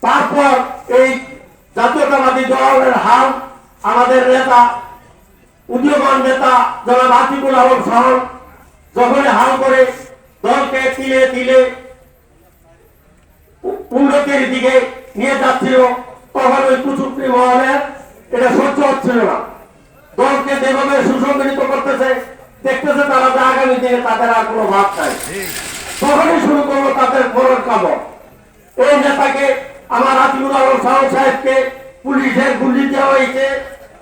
তারপর এই জাতীয়তাবাদী দলের হাল আমাদের নেতা উদীয়মান নেতা জনাব আতিকুল আলম শাহন যখন হাল করে দলকে তিলে তিলে উন্নতির দিকে নিয়ে যাচ্ছিল, তখন ওই কুচুকরি মহলের এটা সহ্য হচ্ছিল না। দলকে যেভাবে সুসংগঠিত করতেছে, দেখতেছে তারা যে আগামী দিনে তাদের আর কোনো ভাব নাই, তখনই শুরু করলো তাদের বড় কামড়। এই নেতাকে আমার আতিকুল আলম শাহন সাহেবকে পুলিশের গুলি দেওয়া হয়েছে,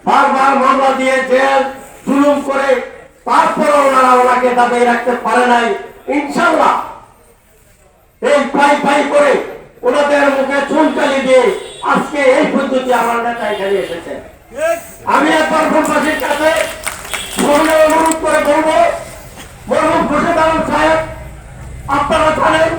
বারবার মামলা দিয়ে জেল জুলুম করে, তারপরে ওনারা ওনাকে দাবিয়ে রাখতে পারে নাই। ইনশাল্লাহ এই পাই পাই করে ওনাদের মুখে চুনকালি দিয়ে আজকে এই পদ্ধতি আমার নেতা এখানে এসেছে। আমি একবার ভোটবাসীর কাছে অনুরোধ করে বলবো, মরহুম খুরশেদ আলম সাহেব, আপনারা জানেন